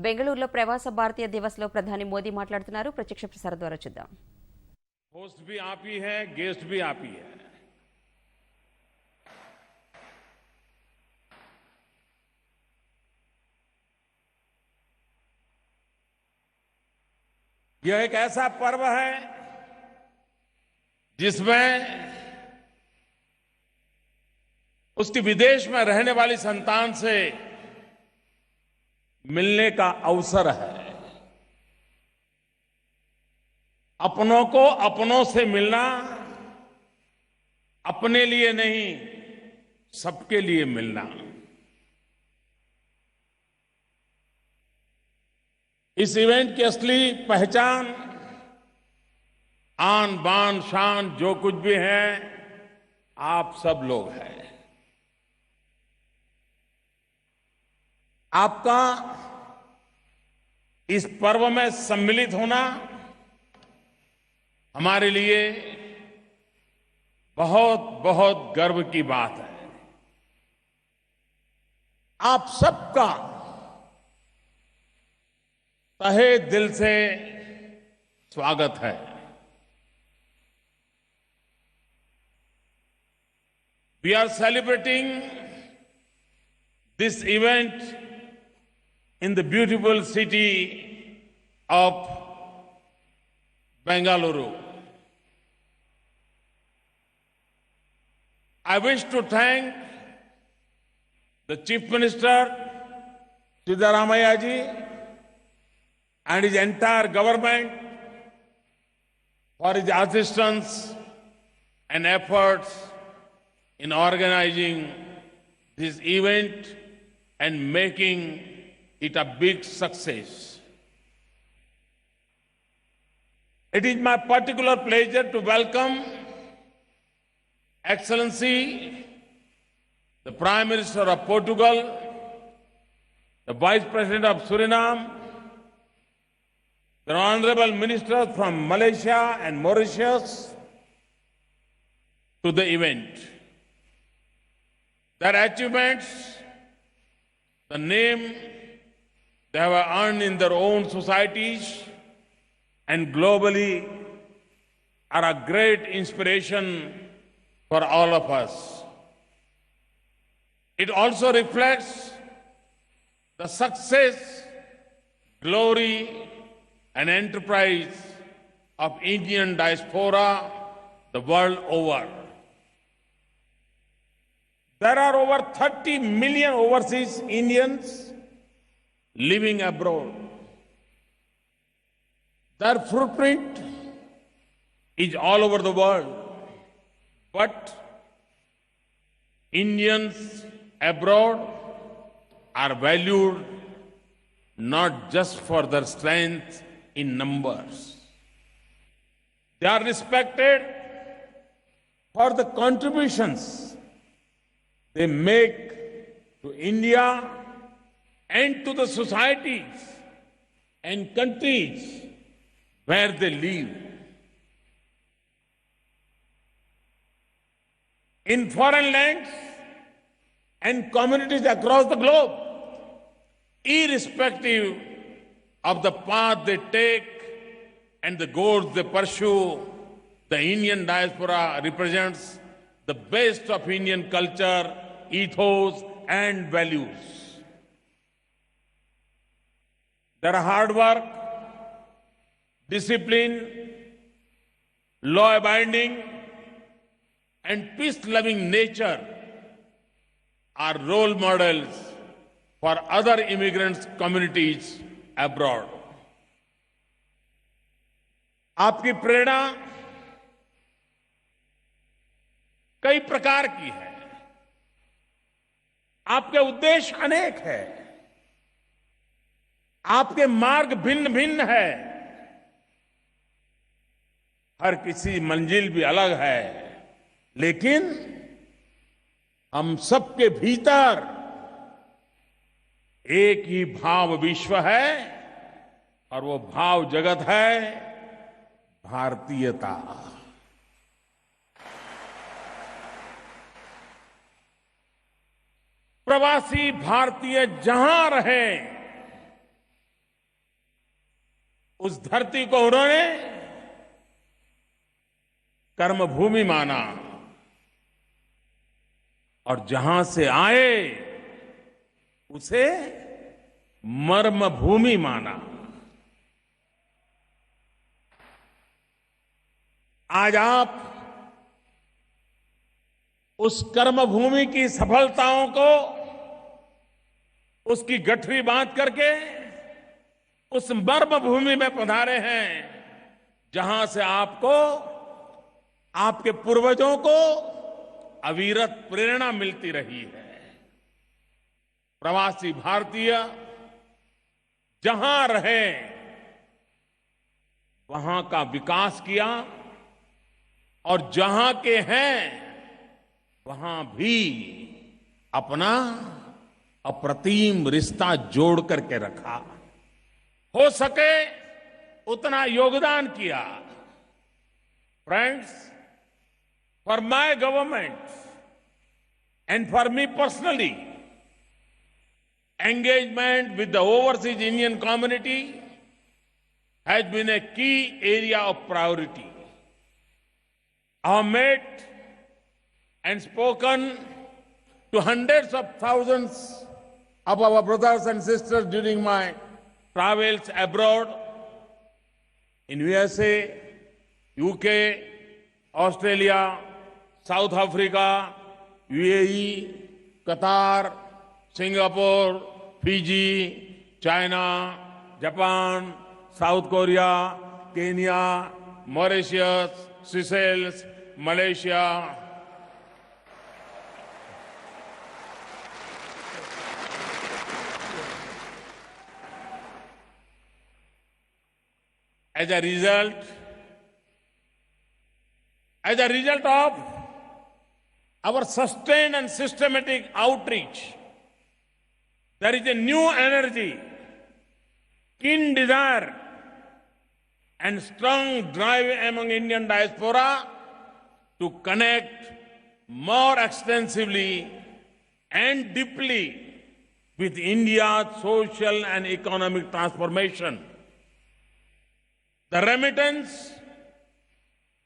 బెంగళూరులో ప్రవాస భారతీయ దివస్లో ప్రధాని మోదీ మాట్లాడుతున్నారు. ప్రత్యక్ష ప్రసారం ద్వారా చూద్దాం. होस्ट भी आप ही है, गेस्ट भी आप ही है. यह एक ऐसा पर्व है जिसमें उसकी विदेश में रहने वाली संतान से मिलने का अवसर है. अपनों को अपनों से मिलना, अपने लिए नहीं सबके लिए मिलना. इस इवेंट की असली पहचान आन बान शान जो कुछ भी है आप सब लोग हैं. आपका इस पर्व में सम्मिलित होना हमारे लिए बहुत बहुत गर्व की बात है. आप सबका तहे दिल से स्वागत है. We are celebrating this event in the beautiful city of Bengaluru. I wish to thank the Chief Minister, Siddaramaiah ji, and his entire government for his assistance and efforts in organizing this event and making it a big success. It is my particular pleasure to welcome Excellency, the Prime Minister of Portugal, the Vice President of Suriname, the Honorable Ministers from Malaysia and Mauritius to the event. Their achievements, the name they have earned in their own societies and globally are a great inspiration for all of us. It also reflects the success, glory, and enterprise of Indian diaspora the world over. There are over 30 million overseas Indians living abroad. Their footprint is all over the world. But Indians abroad are valued not just for their strength in numbers. They are respected for the contributions they make to India and to the societies and countries where they live. In foreign lands and communities across the globe, irrespective of the path they take and the goals they pursue, the Indian diaspora represents the best of Indian culture, ethos, and values. Their hard work, discipline, law-abiding, and peace-loving nature are role models for other immigrant communities abroad. आपकी प्रेरणा कई प्रकार की है. आपके उद्देश्य अनेक है. आपके मार्ग भिन्न भिन्न है. हर किसी मंजिल भी अलग है, लेकिन हम सबके भीतर एक ही भाव विश्व है और वो भाव जगत है भारतीयता. प्रवासी भारतीय जहां रहें, उस धरती को उन्होंने कर्मभूमि माना और जहां से आए उसे मर्म भूमि माना। आज आप उस कर्मभूमि की सफलताओं को उसकी गठरी बांध करके उस मर्म भूमि में पधारे हैं जहां से आपको आपके पूर्वजों को अविरत प्रेरणा मिलती रही है। प्रवासी भारतीय जहां रहे वहां का विकास किया और जहां के हैं वहां भी अपना अप्रतिम रिश्ता जोड़ करके रखा, हो सके उतना योगदान किया। Friends, for my government and for me personally, engagement with the overseas Indian community has been a key area of priority. I have met and spoken to hundreds of thousands of our brothers and sisters during my travels abroad in USA, UK, Australia, South Africa, UAE, Qatar, Singapore, Fiji, China, Japan, South Korea, Kenya, Mauritius, Seychelles, Malaysia. As a result of our sustained and systematic outreach, there is a new energy, keen desire, and strong drive among Indian diaspora to connect more extensively and deeply with India's social and economic transformation. The remittance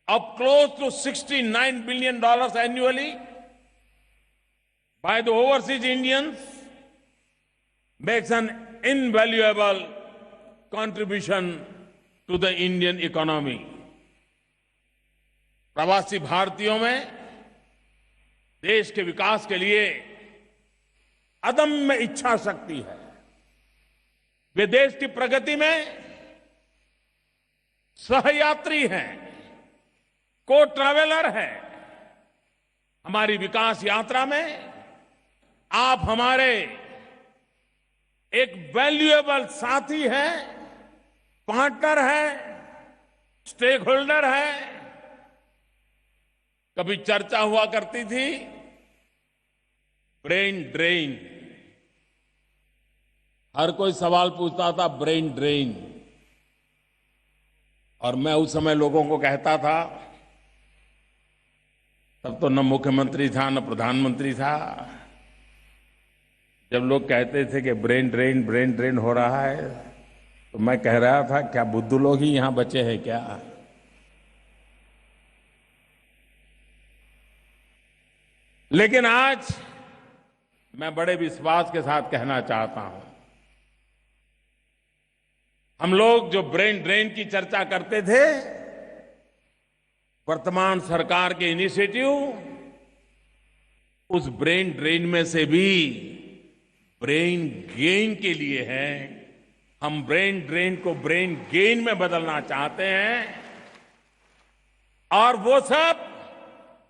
of close to $69 billion annually by the overseas Indians makes an invaluable contribution to the Indian economy. प्रवासी भारतीयों में देश के विकास के लिए अदम्य इच्छा शक्ति है। वे देश की प्रगति में सहयात्री हैं, को ट्रैवलर हैं। हमारी विकास यात्रा में आप हमारे एक वैल्यूएबल साथी है, पार्टनर है, स्टेक होल्डर है। कभी चर्चा हुआ करती थी ब्रेन ड्रेन, हर कोई सवाल पूछता था ब्रेन ड्रेन, और मैं उस समय लोगों को कहता था, तब तो न मुख्यमंत्री था न प्रधानमंत्री था, जब लोग कहते थे कि ब्रेन ड्रेन हो रहा है, तो मैं कह रहा था क्या बुद्धू लोग ही यहां बचे हैं क्या? लेकिन आज मैं बड़े विश्वास के साथ कहना चाहता हूं, हम लोग जो ब्रेन ड्रेन की चर्चा करते थे, वर्तमान सरकार के इनिशिएटिव उस ब्रेन ड्रेन में से भी ब्रेन गेन के लिए है। हम ब्रेन ड्रेन को ब्रेन गेन में बदलना चाहते हैं, और वो सब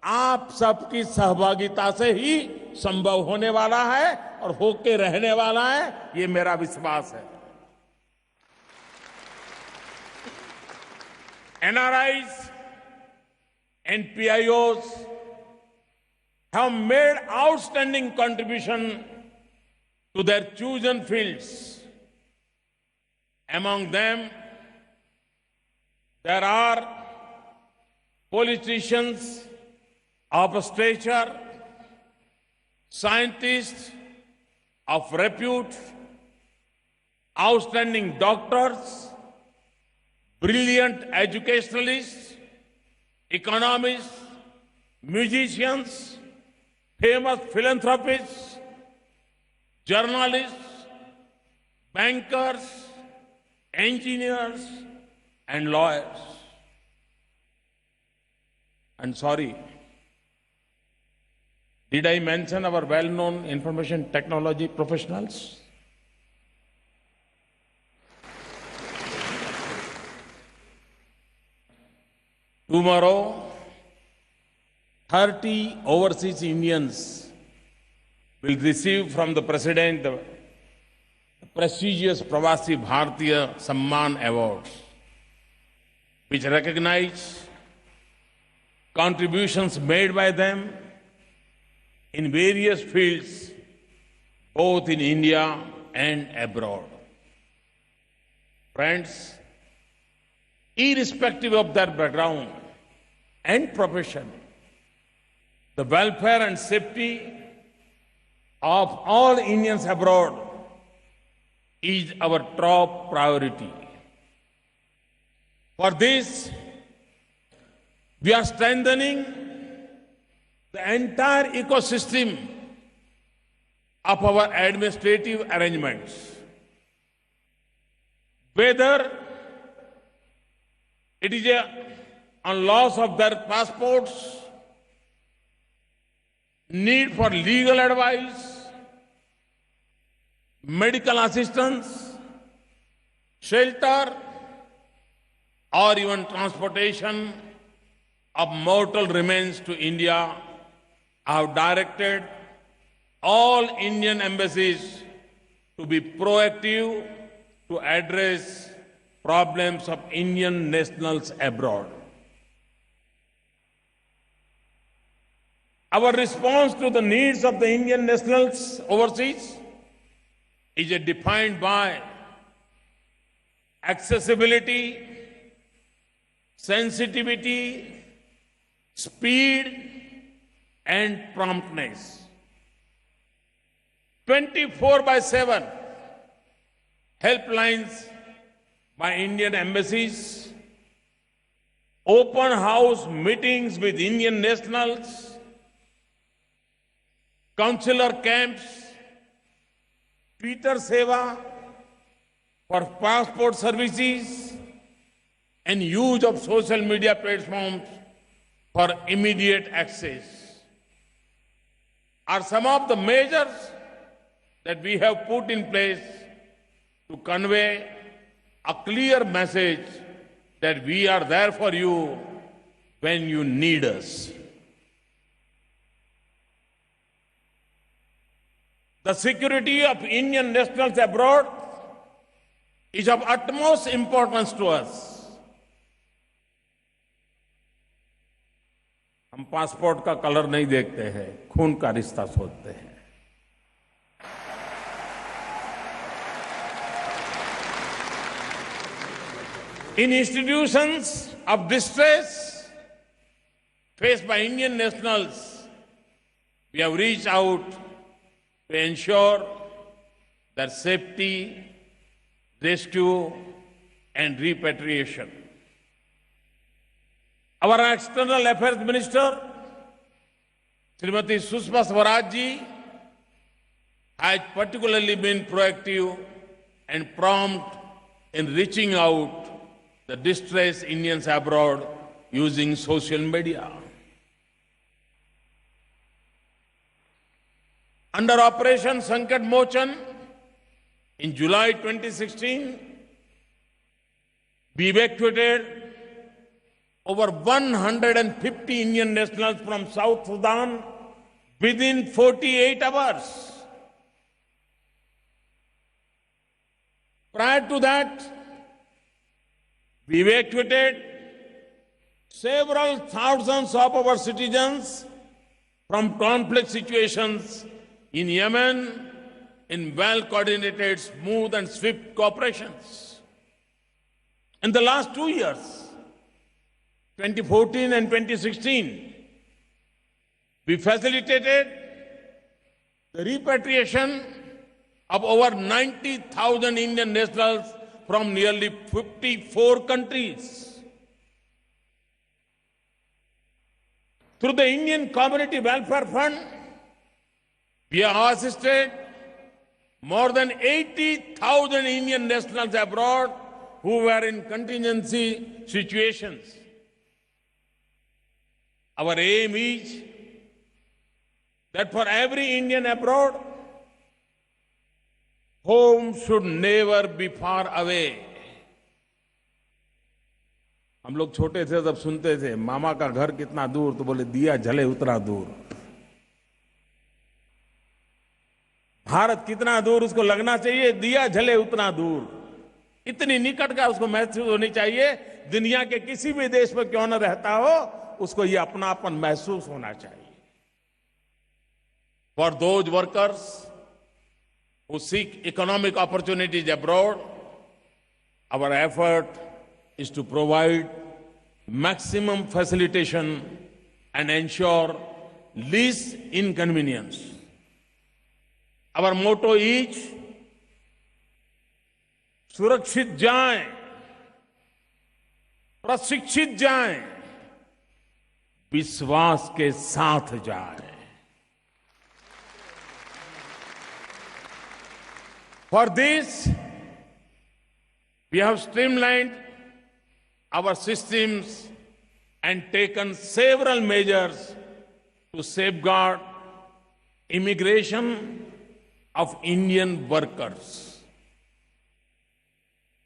आप सबकी सहभागिता से ही संभव होने वाला है और होके रहने वाला है, ये मेरा विश्वास है। NRIs and PIOs have made outstanding contribution to their chosen fields. Among them, there are politicians of stature, scientists of repute, outstanding doctors, brilliant educationalists, economists, musicians, famous philanthropists, journalists, bankers, engineers, and lawyers. And sorry, did I mention our well-known information technology professionals? Tomorrow, 30 overseas Indians will receive from the President the prestigious Pravasi Bharatiya Samman Awards, which recognize contributions made by them in various fields, both in India and abroad. Friends, irrespective of their background and profession, the welfare and safety of all Indians abroad is our top priority. For this, we are strengthening the entire ecosystem of our administrative arrangements. Whether it is on loss of their passports, need for legal advice, medical assistance, shelter, or even transportation of mortal remains to India, I have directed all Indian embassies to be proactive to address problems of Indian nationals abroad. Our response to the needs of the Indian nationals overseas is defined by accessibility, sensitivity, speed, and promptness. 24/7 helplines by Indian embassies, open house meetings with Indian nationals, consular camps, Twitter Seva for passport services, and use of social media platforms for immediate access are some of the measures that we have put in place to convey a clear message that we are there for you when you need us. The security of Indian nationals abroad is of utmost importance to us. हम passport का colour नहीं देखते हैं, खून का रिश्ता सोचते हैं. In institutions of distress faced by Indian nationals, we have reached out to ensure their safety, rescue, and repatriation. Our External Affairs Minister, Srimati Sushma Swaraj ji, has particularly been proactive and prompt in reaching out the distressed Indians abroad using social media. Under Operation Sankat Mochan in July 2016, we evacuated over 150 Indian nationals from South Sudan within 48 hours. Prior to that, we evacuated several thousands of our citizens from conflict situations in Yemen in well-coordinated, smooth and swift cooperations. In the last 2 years, 2014 and 2016, we facilitated the repatriation of over 90,000 Indian nationals from nearly 54 countries. Through the Indian Community Welfare Fund, we have assisted more than 80,000 Indian nationals abroad who were in contingency situations. Our aim is that for every Indian abroad, home should never be far away. हम लोग छोटे थे जब सुनते थे मामा का घर कितना दूर, तो बोले दिया जले उतना दूर। भारत कितना दूर उसको लगना चाहिए, दिया जले उतना दूर। इतनी निकट का उसको महसूस होनी चाहिए, दुनिया के किसी भी देश में क्यों न रहता हो, उसको ये अपनापन महसूस होना चाहिए। For those workers who seek economic opportunities abroad, our effort is to provide maximum facilitation and ensure least inconvenience. Our motto is सुरक्षित जाएं, प्रशिक्षित जाएं, विश्वास के साथ जाएं। For this, we have streamlined our systems and taken several measures to safeguard immigration of Indian workers.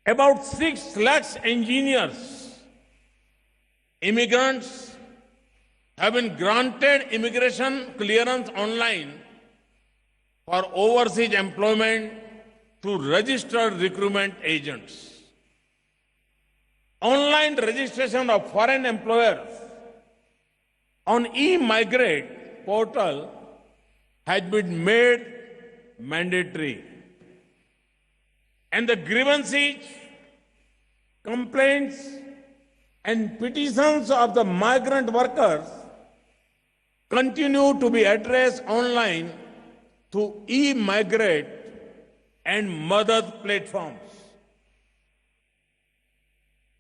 About 6 lakh engineers, immigrants have been granted immigration clearance online for overseas employment through registered recruitment agents. Online registration of foreign employers on e-migrate portal has been made mandatory. And the grievances, complaints, and petitions of the migrant workers continue to be addressed online through e-migrate and Madad platforms.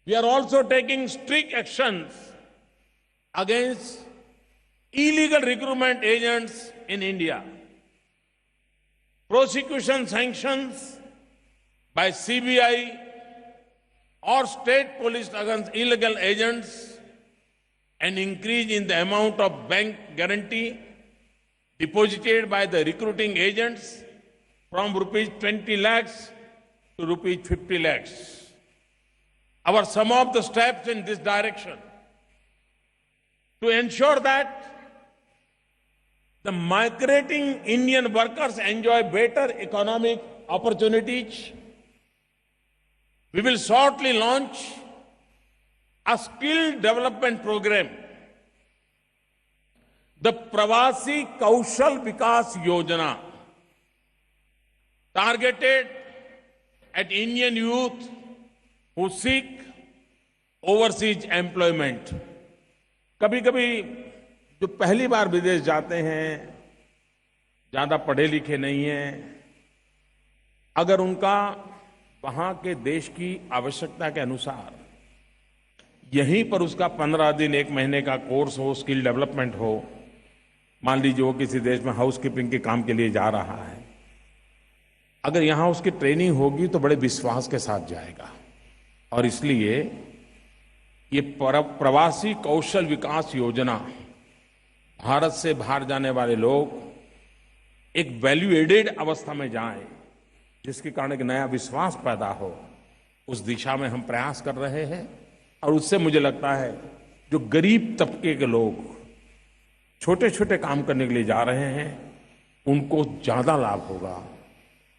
We are also taking strict actions against illegal recruitment agents in India. Prosecution sanctions by CBI or state police against illegal agents, an increase in the amount of bank guarantee deposited by the recruiting agents from rupees 20 lakhs to rupees 50 lakhs. Our some of the steps in this direction to ensure that the migrating Indian workers enjoy better economic opportunities. We will shortly launch a skill development program, the Pravasi Kaushal Vikas Yojana, targeted at Indian youth who seek overseas employment. कभी-कभी जो पहली बार विदेश जाते हैं, ज्यादा पढ़े लिखे नहीं हैं, अगर उनका वहां के देश की आवश्यकता के अनुसार यहीं पर उसका 15 दिन 1 महीने का कोर्स हो, स्किल डेवलपमेंट हो, मान लीजिए वो किसी देश में हाउसकीपिंग के काम के लिए जा रहा है, अगर यहां उसकी ट्रेनिंग होगी तो बड़े विश्वास के साथ जाएगा। और इसलिए ये प्रवासी कौशल विकास योजना, भारत से बाहर जाने वाले लोग एक वैल्यू एडेड अवस्था में जाएं, जिसके कारण एक नया विश्वास पैदा हो, उस दिशा में हम प्रयास कर रहे हैं। और उससे मुझे लगता है जो गरीब तबके के लोग छोटे छोटे काम करने के लिए जा रहे हैं, उनको ज्यादा लाभ होगा।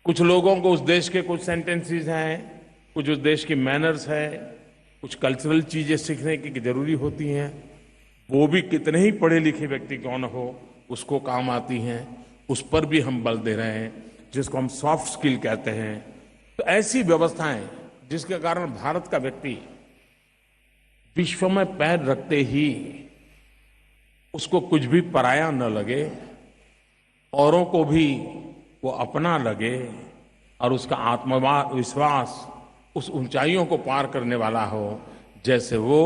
कुछ लोगों को उस देश के कुछ सेंटेंसेस हैं, कुछ उस देश की मैनर्स है, कुछ कल्चरल चीजें सीखने की जरूरी होती हैं, वो भी कितने ही पढ़े लिखे व्यक्ति क्यों न हो, उसको काम आती हैं। उस पर भी हम बल दे रहे हैं, जिसको हम सॉफ्ट स्किल कहते हैं। तो ऐसी व्यवस्थाएं जिसके कारण भारत का व्यक्ति विश्व में पैर रखते ही उसको कुछ भी पराया न लगे, औरों को भी वो अपना लगे और उसका आत्मविश्वास उस ऊंचाइयों को पार करने वाला हो जैसे वो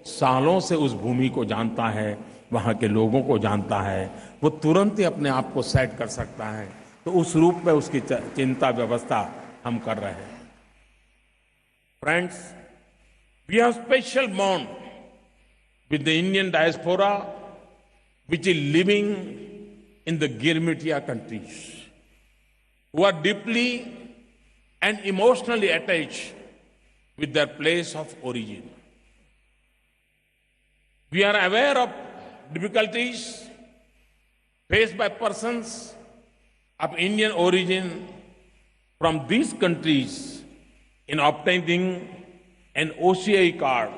सालों से उस भूमि को जानता है, वहां के लोगों को जानता है, वो तुरंत ही अपने आप को सेट कर सकता है। तो उस रूप में उसकी चिंता व्यवस्था हम कर रहे हैं। Friends, we have special bond with the Indian diaspora, which is living in the Girmitia countries, who are deeply and emotionally attached with their place of origin. We are aware of difficulties faced by persons of Indian origin from these countries in obtaining an OCI card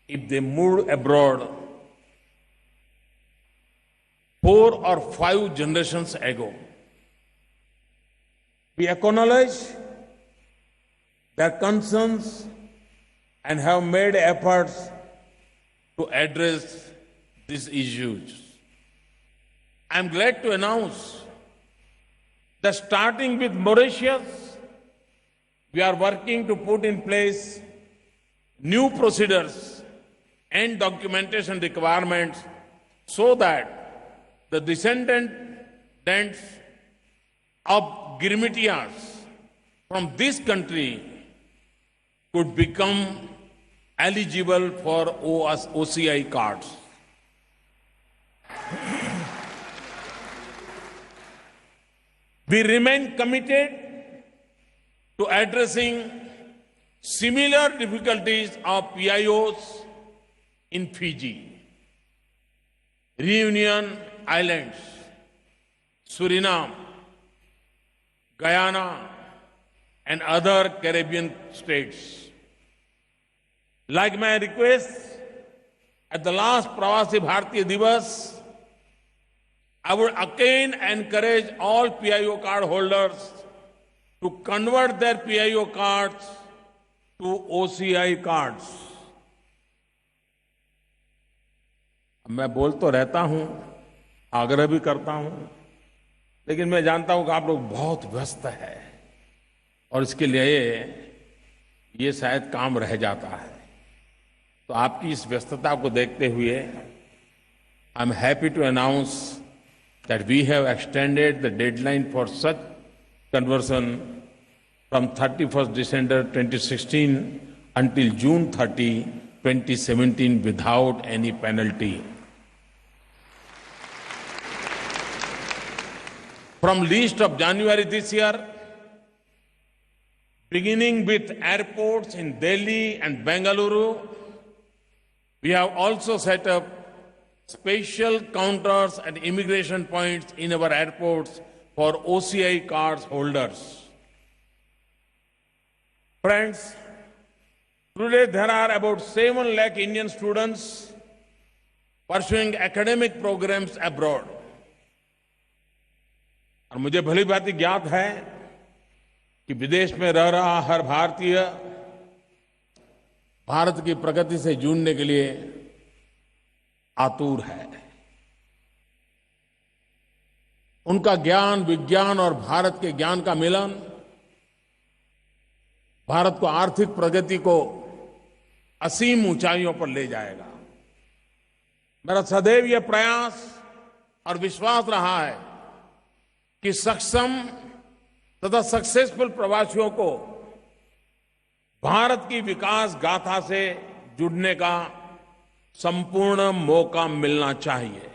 if they moved abroad 4 or 5 generations ago. We acknowledge their concerns and have made efforts to address these issues. I am glad to announce that starting with Mauritius, we are working to put in place new procedures and documentation requirements so that the descendants of Girmitias from this country could become eligible for OCI cards. We remain committed to addressing similar difficulties of PIOs in Fiji, Reunion Islands, Suriname, Guyana, and other Caribbean states. Like my request at the last Pravasi Bharatiya Divas, I would again encourage all PIO card holders to convert their PIO cards to OCI cards. मैं बोल तो रहता हूं, आग्रह भी करता हूं, लेकिन मैं जानता हूं कि आप लोग बहुत व्यस्त हैं और इसके लिए ये शायद काम रह जाता है। तो आपकी इस व्यस्तता को देखते हुए I am happy to announce that we have extended the deadline for such conversion from 31st December 2016 until June 30, 2017 without any penalty. From least of January this year, beginning with airports in Delhi and Bengaluru, we have also set up special counters at immigration points in our airports for OCI cards holders. Friends, today there are about 7 lakh Indian students pursuing academic programs abroad. और मुझे भली भांति ज्ञात है कि विदेश में रह रहा हर भारतीय भारत की प्रगति से जुड़ने के लिए आतुर है। उनका ज्ञान, विज्ञान और भारत के ज्ञान का मिलन भारत को आर्थिक प्रगति को असीम ऊंचाइयों पर ले जाएगा। मेरा सदैव यह प्रयास और विश्वास रहा है कि सक्षम तथा सक्सेसफुल प्रवासियों को भारत की विकास गाथा से जुड़ने का संपूर्ण मौका मिलना चाहिए।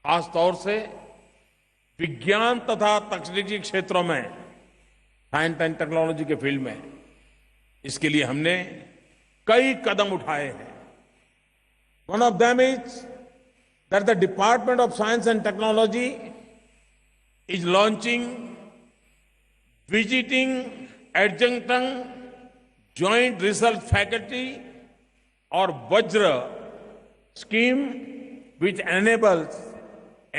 खास तौर से विज्ञान तथा तकनीकी क्षेत्रों में, साइंस एंड टेक्नोलॉजी के फील्ड में, इसके लिए हमने कई कदम उठाए हैं। One of them is that the department of science and technology is launching visiting adjunct joint research faculty or Vajra scheme, which enables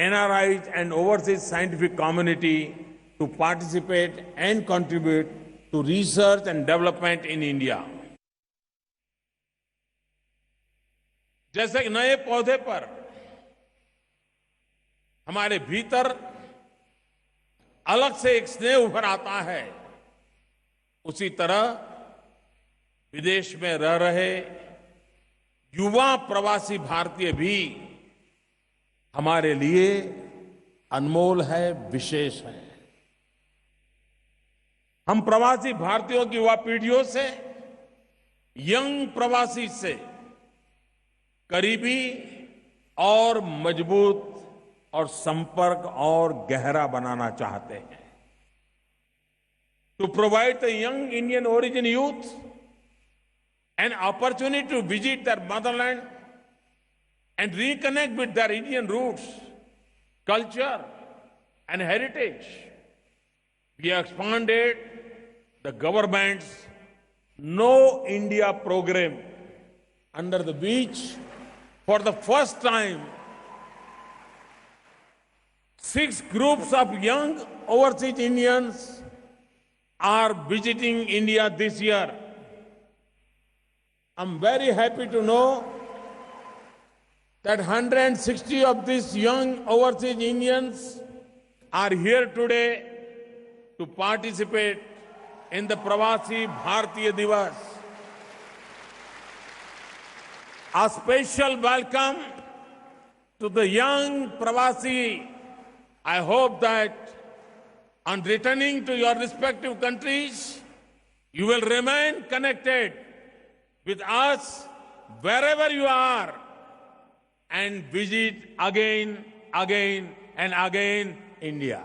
NRIs and overseas scientific community to participate and contribute to research and development in India. जैसे नए पौधे पर हमारे भीतर अलग से एक स्नेह उभर आता है, उसी तरह विदेश में रह रहे युवा प्रवासी भारतीय भी हमारे लिए अनमोल है, विशेष है। हम प्रवासी भारतीयों की युवा पीढ़ियों से, यंग प्रवासी से करीबी और मजबूत और संपर्क और गहरा बनाना चाहते हैं। To provide the young Indian origin youth an opportunity to visit their motherland and reconnect with their Indian roots, culture, and heritage. We have expanded the government's Know India program, under which, for the first time, 6 groups of young overseas Indians are visiting India this year. I'm very happy to know that 160 of these young overseas Indians are here today to participate in the Pravasi Bharatiya Divas. A special welcome to the young Pravasi. I hope that on returning to your respective countries, you will remain connected with us wherever you are and visit again and again India.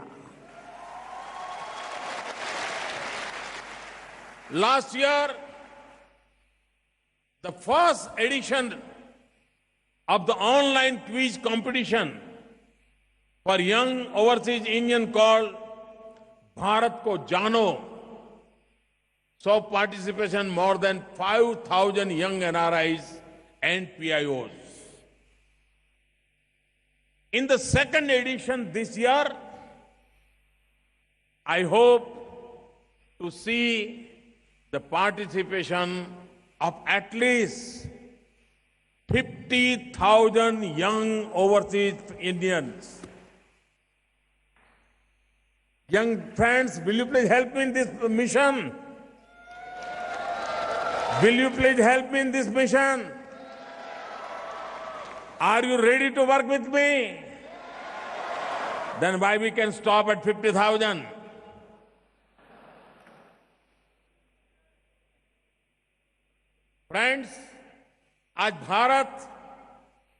Last year, the first edition of the online quiz competition for young overseas Indian called Bharat Ko Jano saw participation more than 5,000 young NRIs and PIOs. In the second edition this year, I hope to see the participation of at least 50,000 young overseas Indians. Young friends, will you please help me in this mission? Will you please help me in this mission? Are you ready to work with me? Then why we can stop at 50,000? Friends, आज भारत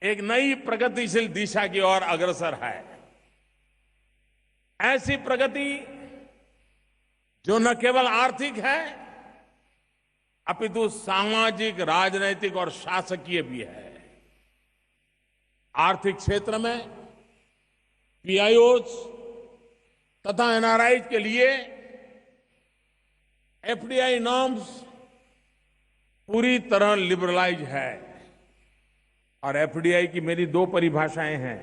एक नई प्रगतिशील दिशा की ओर अग्रसर है। ऐसी प्रगति जो न केवल आर्थिक है, अपितु सामाजिक, राजनैतिक और शासकीय भी है। आर्थिक क्षेत्र में पीआईओज तथा एनआरआई के लिए एफडीआई नॉर्म्स पूरी तरह लिबरलाइज है। और एफडीआई की मेरी 2 परिभाषाएं हैं।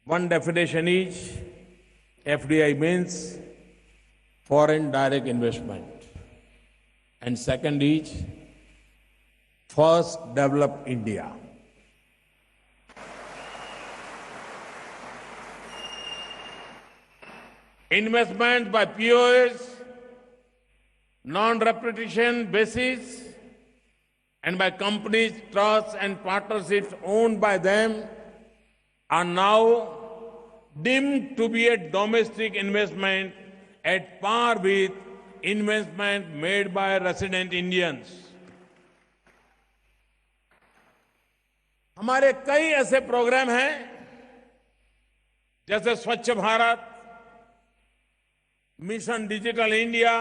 One definition is FDI means foreign direct investment, and second is first develop India. Investment by POS, non-repetition basis, and by companies, trusts, and partnerships owned by them are now deemed to be a domestic investment at par with investment made by resident Indians. हमारे कई ऐसे programme हैं, जैसे स्वच्छ Bharat, mission digital India,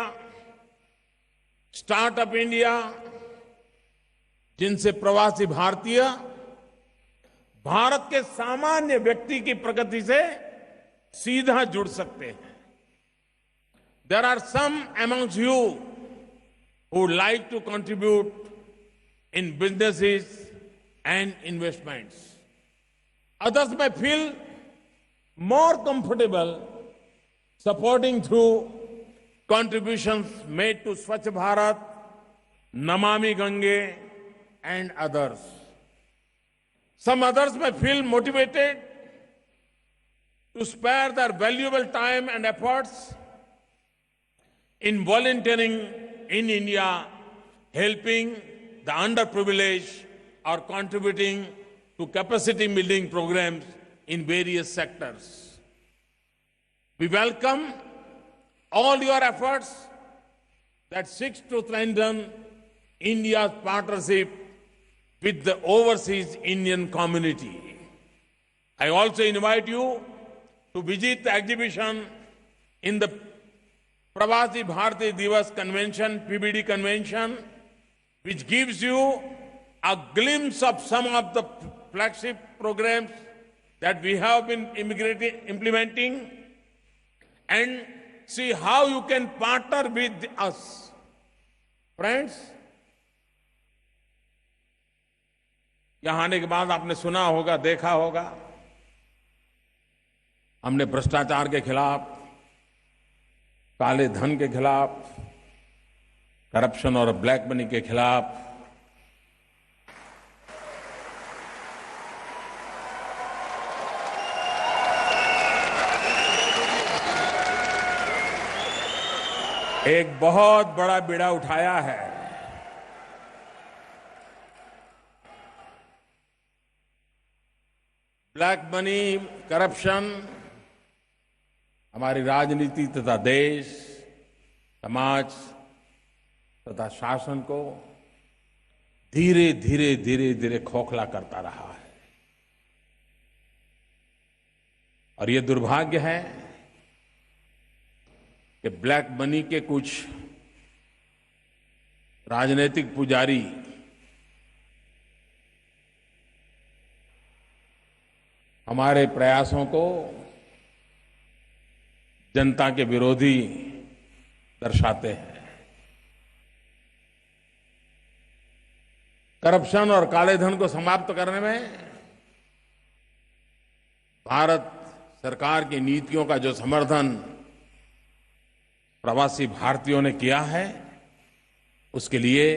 startup India, जिनसे प्रवासी भारतीय भारत के सामान्य व्यक्ति की प्रगति से सीधा जुड़ सकते हैं। There are some amongst you who would like to contribute in businesses and investments. Others may feel more comfortable supporting through contributions made to Swachh Bharat, Namami Gange, and others. Some others may feel motivated to spare their valuable time and efforts in volunteering in India, helping the underprivileged or contributing to capacity building programs in various sectors. We welcome all your efforts that seeks to strengthen India's partnership with the overseas Indian community. I also invite you to visit the exhibition in the Pravasi Bharati Divas Convention, PBD Convention, which gives you a glimpse of some of the flagship programs that we have been implementing, and see how you can partner with us. Friends, यहां आने के बाद आपने सुना होगा, देखा होगा, हमने भ्रष्टाचार के खिलाफ, काले धन के खिलाफ, करप्शन और ब्लैक मनी के खिलाफ एक बहुत बड़ा बीड़ा उठाया है। ब्लैक मनी, करप्शन हमारी राजनीति तथा देश, समाज तथा शासन को धीरे धीरे धीरे धीरे खोखला करता रहा है। और ये दुर्भाग्य है कि ब्लैक मनी के कुछ राजनीतिक पुजारी हमारे प्रयासों को जनता के विरोधी दर्शाते हैं। करप्शन और काले धन को समाप्त करने में भारत सरकार की नीतियों का जो समर्थन प्रवासी भारतीयों ने किया है, उसके लिए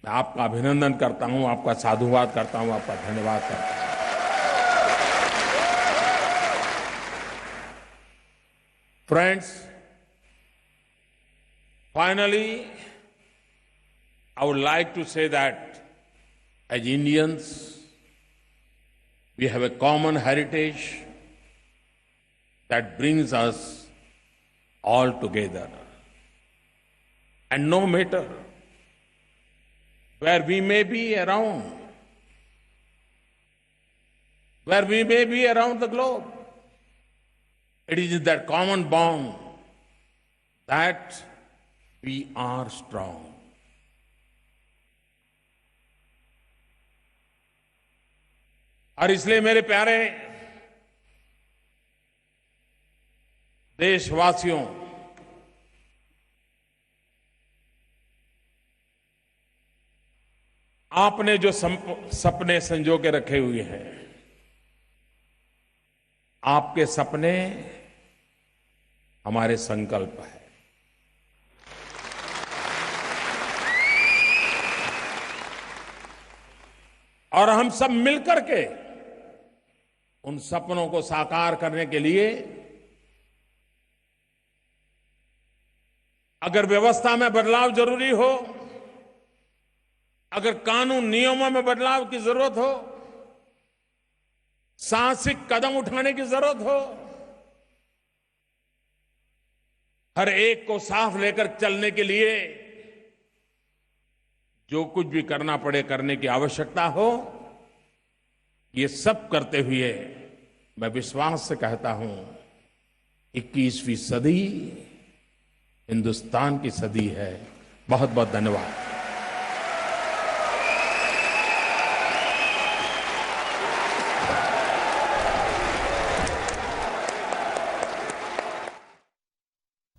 मैं आपका अभिनंदन करता हूं, आपका साधुवाद करता हूं, आपका धन्यवाद करता हूं। Friends, finally, I would like to say that as Indians, we have a common heritage that brings us all together. And no matter where we may be around, the globe, it is in that common bond that we are strong. और इसलिए मेरे प्यारे देशवासियों, आपने जो सपने संजो के रखे हुए हैं, आपके सपने हमारे संकल्प है। और हम सब मिलकर के उन सपनों को साकार करने के लिए अगर व्यवस्था में बदलाव जरूरी हो, अगर कानून नियमों में बदलाव की जरूरत हो, साहसिक कदम उठाने की जरूरत हो, हर एक को साथ लेकर चलने के लिए जो कुछ भी करना पड़े करने की आवश्यकता हो, ये सब करते हुए मैं विश्वास से कहता हूं 21वीं सदी हिंदुस्तान की सदी है। बहुत बहुत धन्यवाद।